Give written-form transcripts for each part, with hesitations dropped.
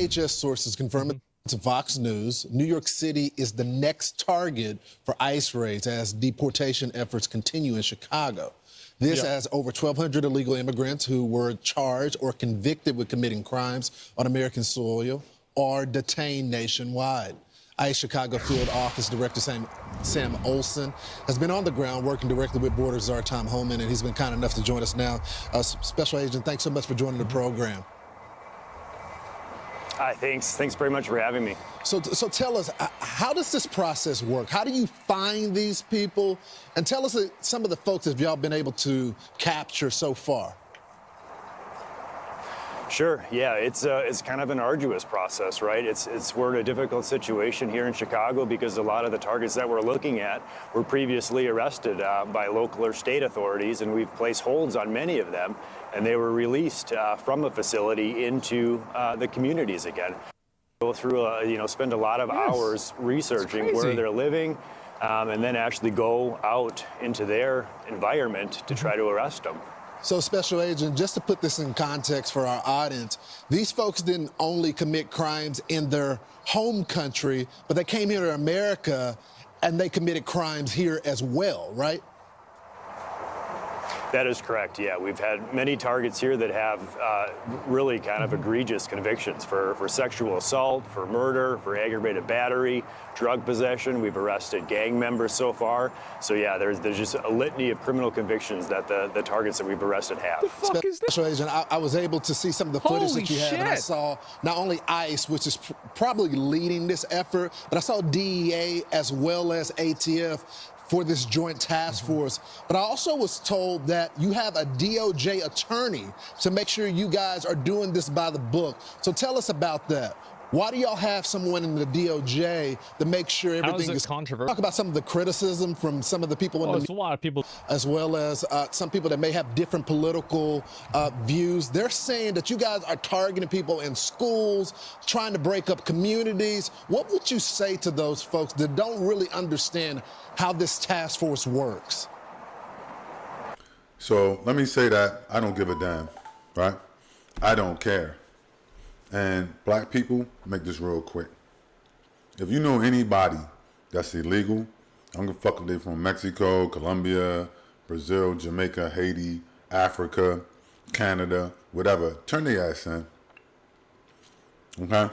DHS sources confirming to Fox News, New York City is the next target for ICE raids as deportation efforts continue in Chicago. This as over 1,200 illegal immigrants who were charged or convicted with committing crimes on American soil are detained nationwide. ICE Chicago Field Office Director Sam Olson has been on the ground working directly with Border Czar Tom Homan, and he's been kind enough to join us now. Special Agent, thanks so much for joining the program. Hi, thanks. Thanks very much for having me. So tell us, how does this process work? How do you find these people? And tell us some of the folks that y'all been able to capture so far. Sure. Yeah, it's kind of an arduous process, right? We're in a difficult situation here in Chicago because a lot of the targets that we're looking at were previously arrested by local or state authorities, and we've placed holds on many of them, and they were released from a facility into the communities again. Go through, spend a lot of hours researching where they're living, and then actually go out into their environment to try to arrest them. So, Special Agent, just to put this in context for our audience, these folks didn't only commit crimes in their home country, but they came here to America and they committed crimes here as well, right? That is correct, yeah. We've had many targets here that have really kind of egregious convictions for sexual assault, for murder, for aggravated battery, drug possession. We've arrested gang members so far. So yeah, there's just a litany of criminal convictions that the targets that we've arrested have. The fuck is this? Special Agent, I was able to see some of the footage that you have, and I saw not only ICE, which is probably leading this effort, but I saw DEA as well as ATF for this joint task force. But I also was told that you have a DOJ attorney to make sure you guys are doing this by the book. So tell us about that. Why do y'all have someone in the DOJ to make sure everything is controversial? Talk about some of the criticism from some of the people in the a lot of people, as well as some people that may have different political views. They're saying that you guys are targeting people in schools, trying to break up communities. What would you say to those folks that don't really understand how this task force works? So let me say that I don't give a damn, right? I don't care. And black people, make this real quick. If you know anybody that's illegal, I don't give a fuck if they're from Mexico, Colombia, Brazil, Jamaica, Haiti, Africa, Canada, whatever, turn their ass in. Okay?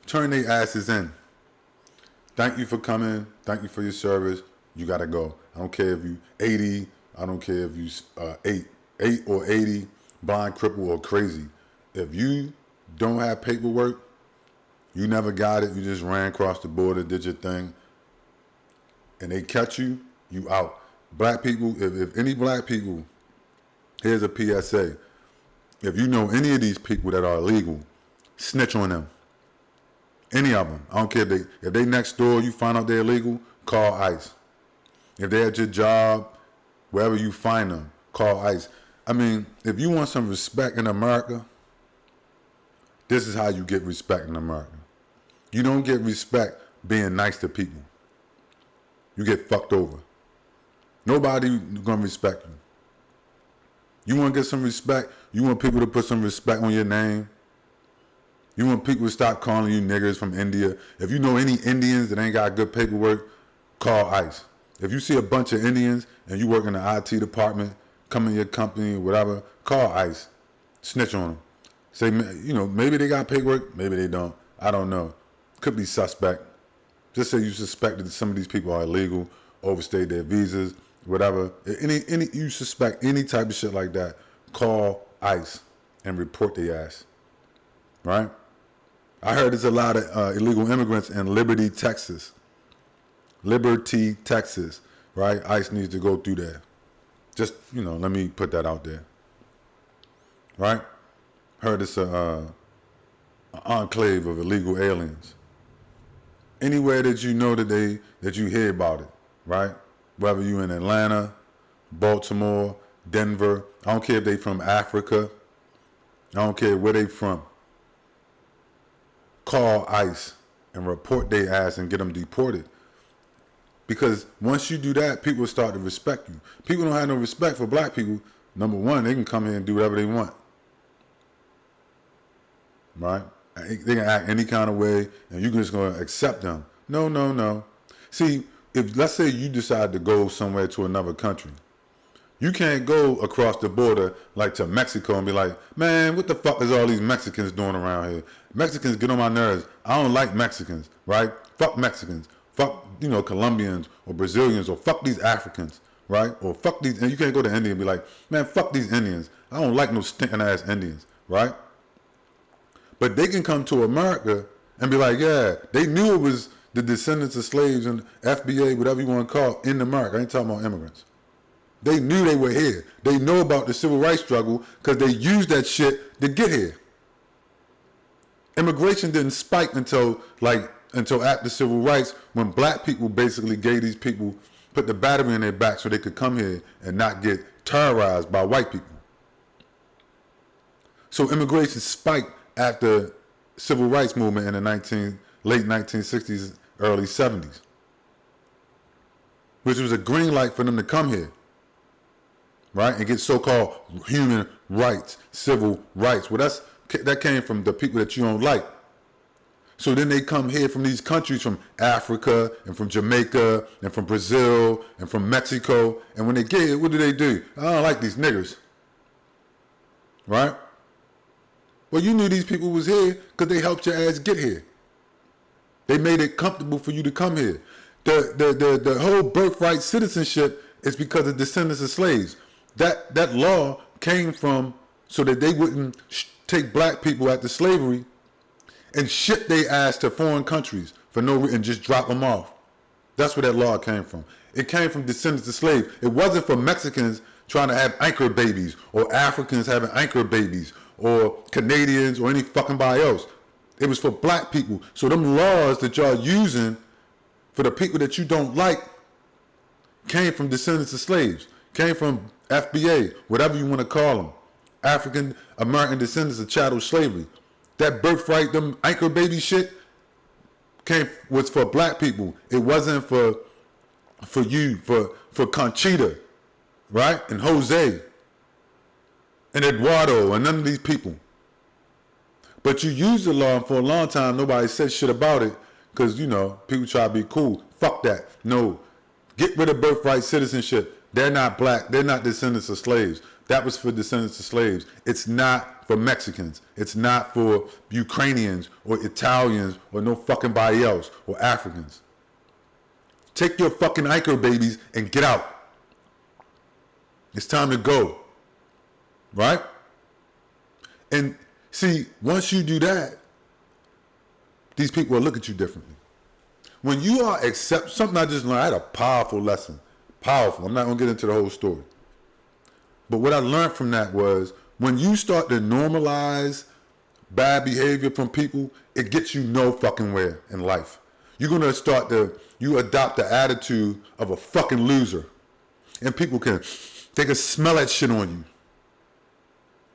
Turn their asses in. Thank you for coming. Thank you for your service. You gotta go. I don't care if you 80. I don't care if you 8 or 80, blind, cripple, or crazy. If you don't have paperwork, you never got it, you just ran across the border, did your thing, and they catch you, you out. Black people, if any black people, here's a PSA. If you know any of these people that are illegal, snitch on them. Any of them. I don't care if they next door, you find out they're illegal, call ICE. If they're at your job, wherever you find them, call ICE. I mean, if you want some respect in America, this is how you get respect in America. You don't get respect being nice to people. You get fucked over. Nobody gonna respect you. You wanna get some respect? You want people to put some respect on your name? You want people to stop calling you niggers from India? If you know any Indians that ain't got good paperwork, call ICE. If you see a bunch of Indians and you work in the IT department, come in your company or whatever, call ICE. Snitch on them. Say, maybe they got paperwork, maybe they don't. I don't know. Could be suspect. Just say you suspect that some of these people are illegal, overstayed their visas, whatever. You suspect any type of shit like that, call ICE and report their ass. Right? I heard there's a lot of illegal immigrants in Liberty, Texas. Liberty, Texas. Right? ICE needs to go through there. Just, let me put that out there. Right? Heard it's an enclave of illegal aliens. Anywhere that you know that you hear about it, right? Whether you in Atlanta, Baltimore, Denver, I don't care if they from Africa, I don't care where they from. Call ICE and report their ass and get them deported. Because once you do that, people will start to respect you. People don't have no respect for black people. Number one, they can come here and do whatever they want. right? They can act any kind of way, and you're just going to accept them. No, no, no. See, if let's say you decide to go somewhere to another country, you can't go across the border like to Mexico and be like, man, what the fuck is all these Mexicans doing around here? Mexicans get on my nerves. I don't like Mexicans, right? Fuck Mexicans. Fuck, Colombians or Brazilians, or fuck these Africans, right? Or fuck these, and you can't go to India and be like, man, fuck these Indians. I don't like no stinking ass Indians, right? But they can come to America and be like, yeah, they knew it was the descendants of slaves and FBA, whatever you want to call it, in America. I ain't talking about immigrants. They knew they were here. They know about the civil rights struggle because they used that shit to get here. Immigration didn't spike until after civil rights, when black people basically gave these people, put the battery in their back so they could come here and not get terrorized by white people. So immigration spiked after civil rights movement in the late 1960s, early 70s, which was a green light for them to come here, right, and get so-called human rights, civil rights. Well, that came from the people that you don't like. So then they come here from these countries, from Africa and from Jamaica and from Brazil and from Mexico, and when they get here, what do? I don't like these niggers, right? Well, you knew these people was here because they helped your ass get here. They made it comfortable for you to come here. The whole birthright citizenship is because of descendants of slaves. That law came from so that they wouldn't take black people after slavery and ship their ass to foreign countries for no reason and just drop them off. That's where that law came from. It came from descendants of slaves. It wasn't for Mexicans trying to have anchor babies, or Africans having anchor babies, or Canadians, or any fucking body else. It was for black people. So them laws that y'all using for the people that you don't like came from descendants of slaves, came from FBA, whatever you want to call them, African American descendants of chattel slavery. That birthright, them anchor baby shit was for black people. It wasn't for Conchita, right? And Jose and Eduardo and none of these people. But you used the law, and for a long time nobody said shit about it because, people try to be cool. Fuck that. No. Get rid of birthright citizenship. They're not black. They're not descendants of slaves. That was for descendants of slaves. It's not for Mexicans. It's not for Ukrainians or Italians or no fucking body else or Africans. Take your fucking anchor babies and get out. It's time to go. Right? And see, once you do that, these people will look at you differently. When you are something I just learned, I had a powerful lesson. Powerful. I'm not going to get into the whole story. But what I learned from that was when you start to normalize bad behavior from people, it gets you no fucking where in life. You're going to you adopt the attitude of a fucking loser. And people can smell that shit on you.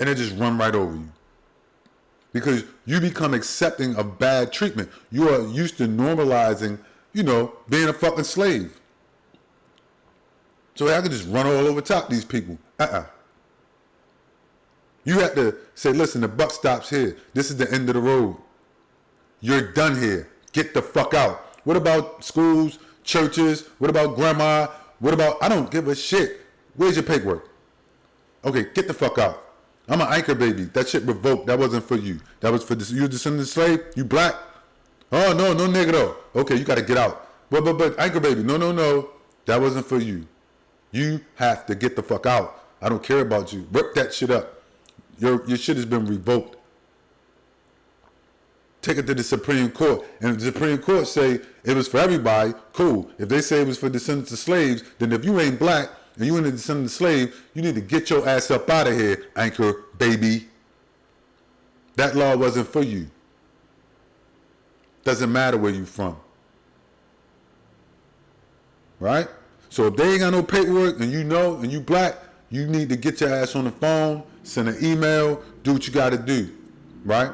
And they just run right over you. Because you become accepting of bad treatment. You are used to normalizing, being a fucking slave. So I can just run all over top these people. You have to say, listen, the buck stops here. This is the end of the road. You're done here. Get the fuck out. What about schools, churches? What about grandma? What about, I don't give a shit. Where's your paperwork? Okay, get the fuck out. I'm an anchor baby. That shit revoked. That wasn't for you. That was for you descendant of slave? You black? Oh, no nigga though. Okay, you gotta get out. But anchor baby, no. That wasn't for you. You have to get the fuck out. I don't care about you. Rip that shit up. Your shit has been revoked. Take it to the Supreme Court. And if the Supreme Court say it was for everybody, cool. If they say it was for descendants of slaves, then if you ain't black and you ain't a descendant of slave, you need to get your ass up out of here, anchor baby. That law wasn't for you. Doesn't matter where you from. Right? So if they ain't got no paperwork and and you black, you need to get your ass on the phone, send an email, do what you got to do, right?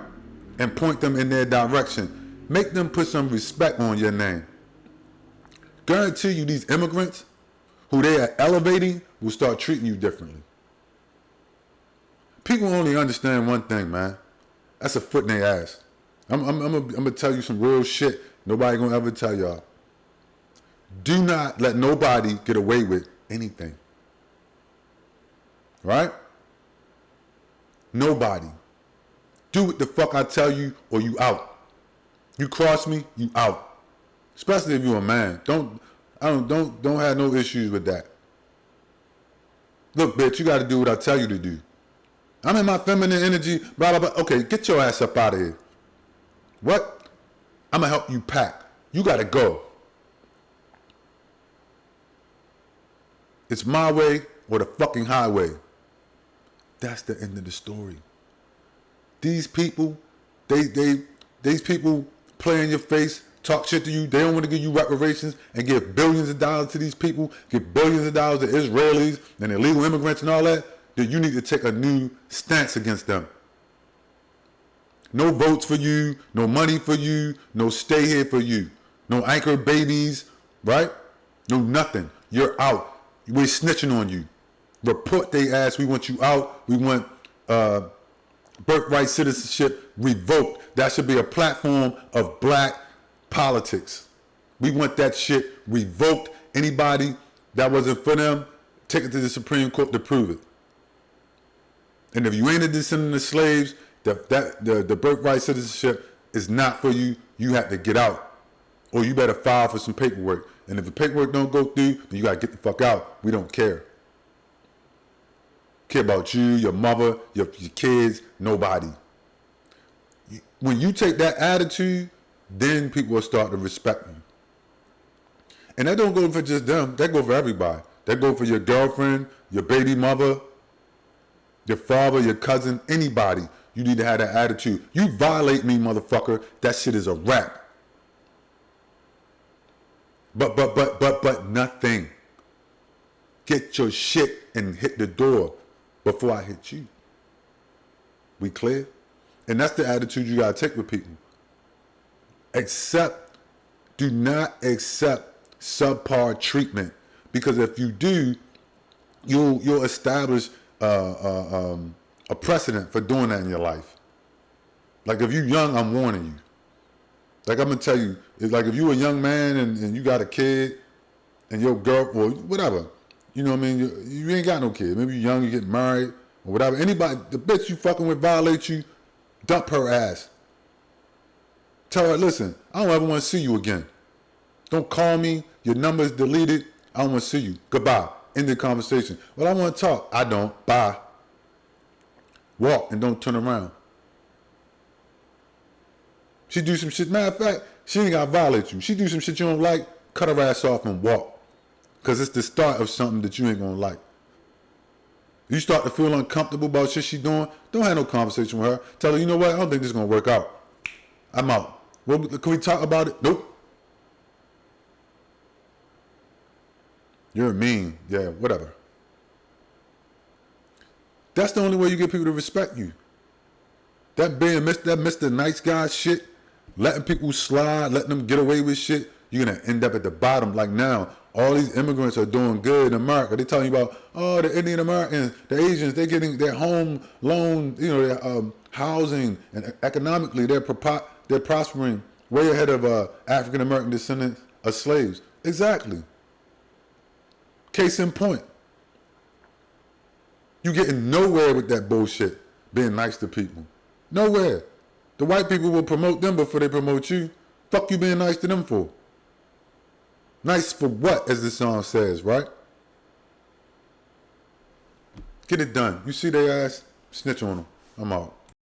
And point them in their direction. Make them put some respect on your name. Guarantee you these immigrants who they are elevating will start treating you differently. People only understand one thing, man. That's a foot in their ass. I'm gonna tell you some real shit. Nobody gonna ever tell y'all. Do not let nobody get away with anything. Right? Nobody. Do what the fuck I tell you, or you out. You cross me, you out. Especially if you're a man. Don't have no issues with that. Look, bitch, you got to do what I tell you to do. I'm in my feminine energy, blah, blah, blah. Okay, get your ass up out of here. What? I'm going to help you pack. You got to go. It's my way or the fucking highway. That's the end of the story. These people, these people play in your face, talk shit to you. They don't want to give you reparations and give billions of dollars to these people, give billions of dollars to Israelis and illegal immigrants and all that. Then you need to take a new stance against them. No votes for you, no money for you, no stay here for you, no anchor babies, right? No nothing. You're out. We're snitching on you. Report they ass. We want you out. We want Birthright Citizenship revoked. That should be a platform of black politics. We want that shit revoked. Anybody that wasn't for them, take it to the Supreme Court to prove it. And if you ain't a descendant of slaves, the Birthright Citizenship is not for you. You have to get out. Or you better file for some paperwork. And if the paperwork don't go through, then you got to get the fuck out. We don't care. Care about you, your mother, your kids, nobody. When you take that attitude, then people will start to respect you. And that don't go for just them. That go for everybody. That go for your girlfriend, your baby mother, your father, your cousin, anybody. You need to have that attitude. You violate me, motherfucker, that shit is a wrap. But nothing. Get your shit and hit the door before I hit you. We clear? And that's the attitude you gotta take with people. Do not accept subpar treatment, because if you do, you'll establish a precedent for doing that in your life. Like if you're young, I'm warning you. Like I'm gonna tell you, it's like if you're a young man and you got a kid and your girl or whatever, you know what I mean? You ain't got no kid. Maybe you're young, you get married or whatever. Anybody, the bitch you fucking with violates you, dump her ass. Tell her, listen, I don't ever want to see you again. Don't call me. Your number is deleted. I don't want to see you. Goodbye. End the conversation. Well, I want to talk. I don't. Bye. Walk and don't turn around. She do some shit. Matter of fact, she ain't got to violate you. She do some shit you don't like, cut her ass off and walk. Because it's the start of something that you ain't going to like. You start to feel uncomfortable about shit she doing, don't have no conversation with her. Tell her, you know what, I don't think this is going to work out. I'm out. Well, can we talk about it? Nope. You're mean. Yeah, whatever. That's the only way you get people to respect you. That Mr. Nice Guy shit, letting people slide, letting them get away with shit, you're going to end up at the bottom. Like now, all these immigrants are doing good in America. They're telling you about, oh, the Indian Americans, the Asians, they're getting their home loan, you know, their housing, and economically they're prospering way ahead of African American descendants of slaves. Exactly. Case in point. You getting nowhere with that bullshit, being nice to people. Nowhere. The white people will promote them before they promote you. Fuck you being nice to them for? Nice for what, as the song says, right? Get it done. You see their ass, snitch on them. I'm out.